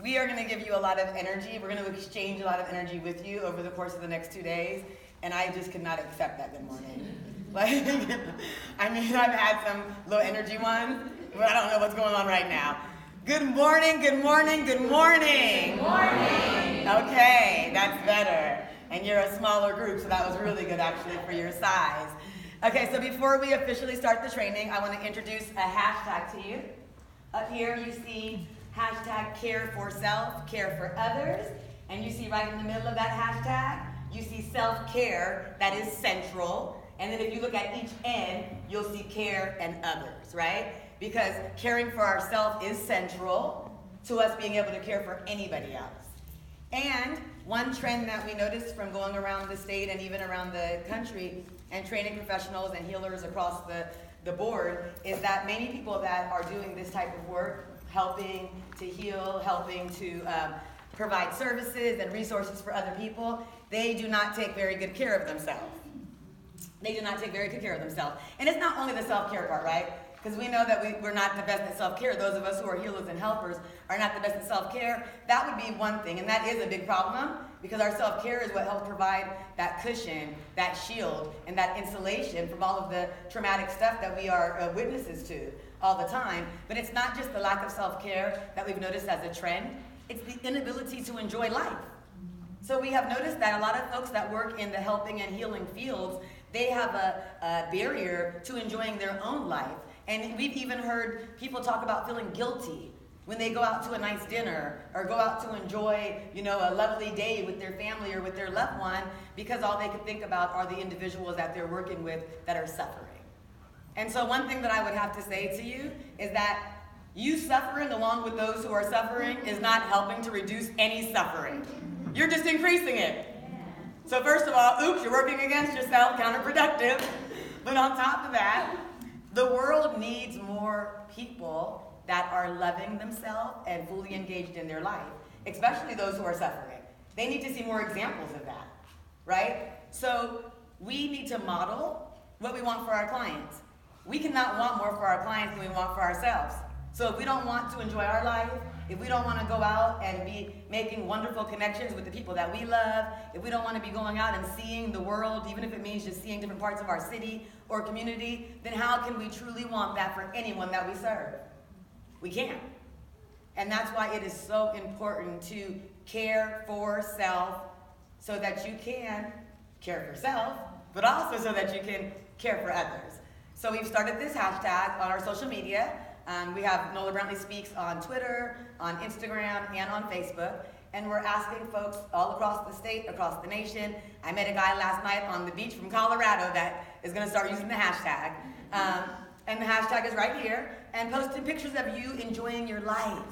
we are going to give you a lot of energy. We're going to exchange a lot of energy with you over the course of the next 2 days. And I just could not accept that good morning. Like, I mean, I've had some low energy ones, but I don't know what's going on right now. Good morning, good morning, good morning. Good morning. Okay, that's better. And you're a smaller group, so that was really good actually for your size. Okay, so before we officially start the training, I want to introduce a hashtag to you. Up here you see hashtag care for self, care for others. And you see right in the middle of that hashtag, you see self-care, that is central. And then if you look at each end, you'll see care and others, right? Because caring for ourselves is central to us being able to care for anybody else. And one trend that we noticed from going around the state and even around the country and training professionals and healers across the board is that many people that are doing this type of work, helping to heal, helping to provide services and resources for other people, they do not take very good care of themselves. They do not take very good care of themselves. And it's not only the self-care part, right? Because we know that we're not the best at self-care. Those of us who are healers and helpers are not the best at self-care. That would be one thing, and that is a big problem because our self-care is what helps provide that cushion, that shield, and that insulation from all of the traumatic stuff that we are witnesses to all the time. But it's not just the lack of self-care that we've noticed as a trend. It's the inability to enjoy life. So we have noticed that a lot of folks that work in the helping and healing fields, they have a barrier to enjoying their own life. And we've even heard people talk about feeling guilty when they go out to a nice dinner or go out to enjoy, a lovely day with their family or with their loved one because all they can think about are the individuals that they're working with that are suffering. And so one thing that I would have to say to you is that you suffering along with those who are suffering is not helping to reduce any suffering. You're just increasing it. So first of all, oops, you're working against yourself, counterproductive. But on top of that, the world needs more people that are loving themselves and fully engaged in their life, especially those who are suffering. They need to see more examples of that, right? So we need to model what we want for our clients. We cannot want more for our clients than we want for ourselves. So if we don't want to enjoy our life, if we don't want to go out and be making wonderful connections with the people that we love, if we don't want to be going out and seeing the world, even if it means just seeing different parts of our city or community, then how can we truly want that for anyone that we serve? We can't. And that's why it is so important to care for self so that you can care for self, but also so that you can care for others. So we've started this hashtag on our social media. We have Nola Brantley Speaks on Twitter, on Instagram, and on Facebook. And we're asking folks all across the state, across the nation. I met a guy last night on the beach from Colorado that is going to start using the hashtag. And the hashtag is right here. And posting pictures of you enjoying your life,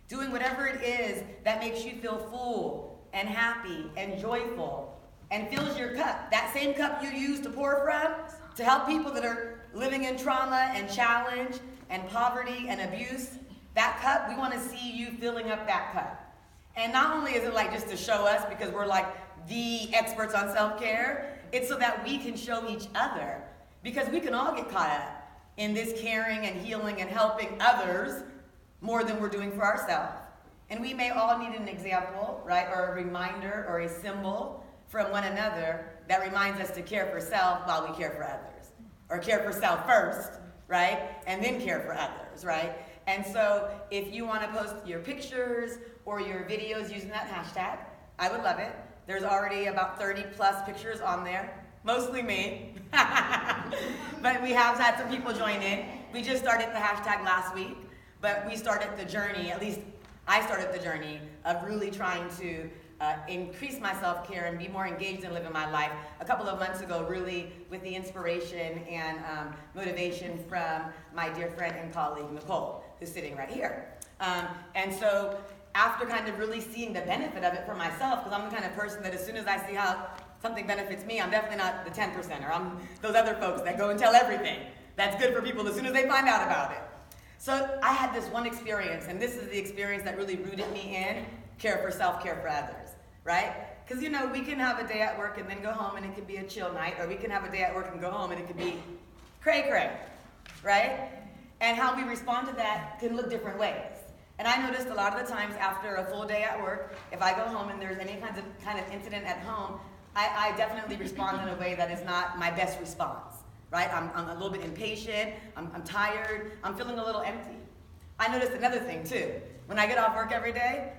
doing whatever it is that makes you feel full and happy and joyful and fills your cup. That same cup you use to pour from to help people that are living in trauma and challenge and poverty and abuse, that cup, we want to see you filling up that cup. And not only is it like just to show us because we're like the experts on self-care, it's so that we can show each other because we can all get caught up in this caring and healing and helping others more than we're doing for ourselves. And we may all need an example, right, or a reminder or a symbol from one another that reminds us to care for self while we care for others, or care for self first, right? And then care for others, right? And so if you want to post your pictures or your videos using that hashtag, I would love it. There's already about 30 plus pictures on there, mostly me. But we have had some people join in. We just started the hashtag last week, but we started the journey, at least I started the journey of really trying to increase my self-care and be more engaged in living my life a couple of months ago, really with the inspiration and motivation from my dear friend and colleague, Nicole, who's sitting right here. And so after kind of really seeing the benefit of it for myself, because I'm the kind of person that as soon as I see how something benefits me, I'm definitely not the 10%er. I'm those other folks that go and tell everything that's good for people as soon as they find out about it. So I had this one experience, and this is the experience that really rooted me in care for self, care for others, right? Because, we can have a day at work and then go home and it could be a chill night, or we can have a day at work and go home and it could be cray-cray, right? And how we respond to that can look different ways. And I noticed a lot of the times after a full day at work, if I go home and there's any kind of incident at home, I definitely respond in a way that is not my best response, right? I'm a little bit impatient, I'm tired, I'm feeling a little empty. I noticed another thing too. When I get off work every day,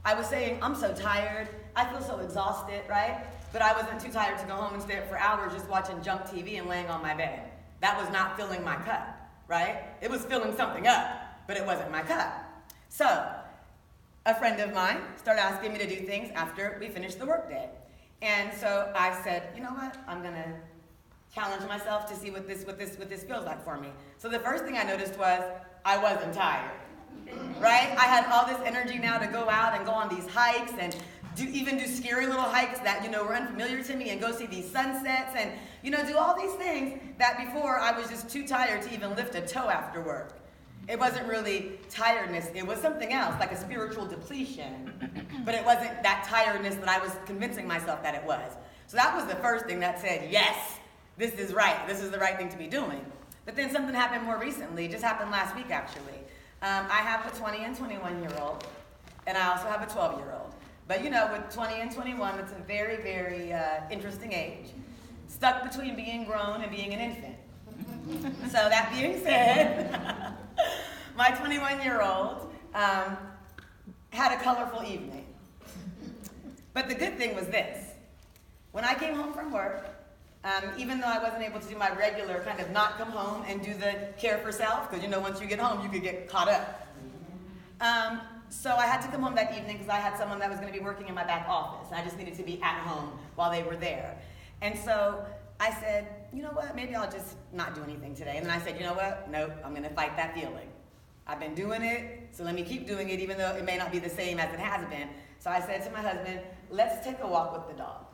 I was saying, I'm so tired, I feel so exhausted, right? But I wasn't too tired to go home and stay up for hours just watching junk TV and laying on my bed. That was not filling my cup, right? It was filling something up, but it wasn't my cup. So, a friend of mine started asking me to do things after we finished the workday. And so I said, you know what? I'm gonna challenge myself to see what this feels like for me. So the first thing I noticed was I wasn't tired, right? I had all this energy now to go out and go on these hikes and even do scary little hikes that, were unfamiliar to me, and go see these sunsets and, do all these things that before I was just too tired to even lift a toe after work. It wasn't really tiredness. It was something else, like a spiritual depletion. But it wasn't that tiredness that I was convincing myself that it was. So that was the first thing that said, yes, this is right. This is the right thing to be doing. But then something happened more recently. It just happened last week, actually. I have a 20 and 21-year-old, and I also have a 12-year-old. But with 20 and 21, it's a very, very interesting age. Stuck between being grown and being an infant. So that being said, my 21-year-old had a colorful evening. But the good thing was this. When I came home from work, even though I wasn't able to do my regular kind of not come home and do the care for self, because once you get home, you could get caught up. So I had to come home that evening because I had someone that was going to be working in my back office. I just needed to be at home while they were there. And so I said, you know what, maybe I'll just not do anything today. And then I said, you know what, nope, I'm going to fight that feeling. I've been doing it, so let me keep doing it even though it may not be the same as it has been. So I said to my husband, let's take a walk with the dog.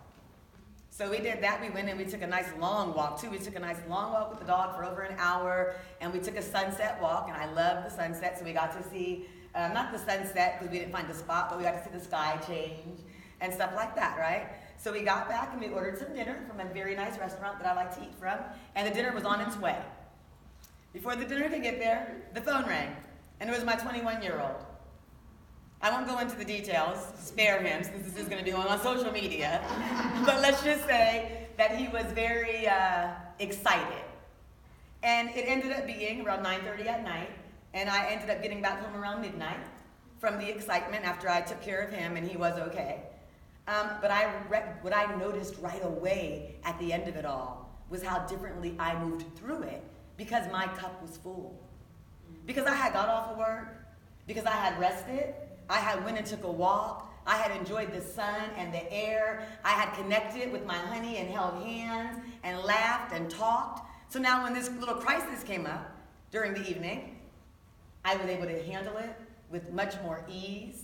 So we did that. We went and we took a nice long walk too. We took a nice long walk with the dog for over an hour, and we took a sunset walk, and I love the sunset, so we got to see, not the sunset because we didn't find the spot, but we got to see the sky change and stuff like that, right? So we got back and we ordered some dinner from a very nice restaurant that I like to eat from, and the dinner was on its way. Before the dinner could get there, the phone rang, and it was my 21-year-old. I won't go into the details, spare him, since this is going to be on social media, but let's just say that he was very excited. And it ended up being around 9:30 at night, and I ended up getting back home around midnight from the excitement after I took care of him and he was okay. But what I noticed right away at the end of it all was how differently I moved through it because my cup was full. Because I had got off of work, because I had rested, I had went and took a walk, I had enjoyed the sun and the air, I had connected with my honey and held hands and laughed and talked. So now when this little crisis came up during the evening, I was able to handle it with much more ease,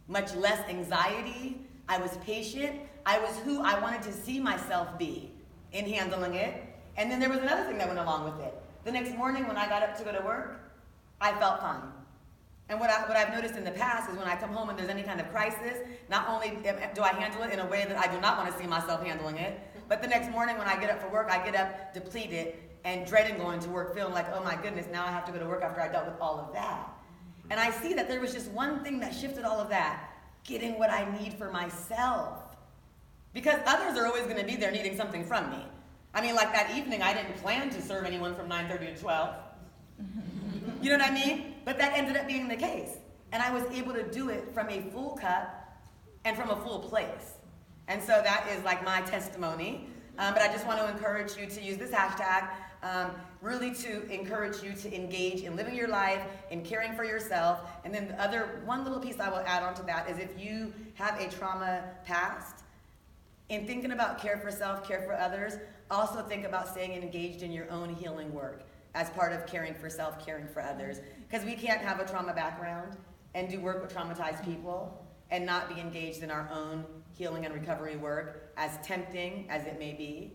much less anxiety. I was patient. I was who I wanted to see myself be in handling it. And then there was another thing that went along with it. The next morning when I got up to go to work, I felt fine. And what I've noticed in the past is when I come home and there's any kind of crisis, not only do I handle it in a way that I do not want to see myself handling it, but the next morning when I get up for work, I get up depleted and dreading going to work, feeling like, oh my goodness, now I have to go to work after I dealt with all of that. And I see that there was just one thing that shifted all of that, getting what I need for myself. Because others are always going to be there needing something from me. I mean, like that evening, I didn't plan to serve anyone from 9:30 to 12. You know what I mean? But that ended up being the case. And I was able to do it from a full cup and from a full place. And so that is like my testimony. But I just want to encourage you to use this hashtag, really to encourage you to engage in living your life, in caring for yourself. And then one little piece I will add on to that is if you have a trauma past, in thinking about care for self, care for others, also think about staying engaged in your own healing work as part of caring for self, caring for others. Because we can't have a trauma background and do work with traumatized people and not be engaged in our own healing and recovery work, as tempting as it may be.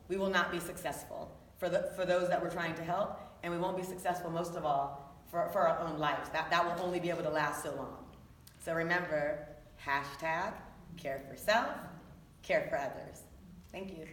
We will not be successful for those that we're trying to help, and we won't be successful, most of all, for our own lives. That will only be able to last so long. So remember, hashtag care for self, care for others. Thank you.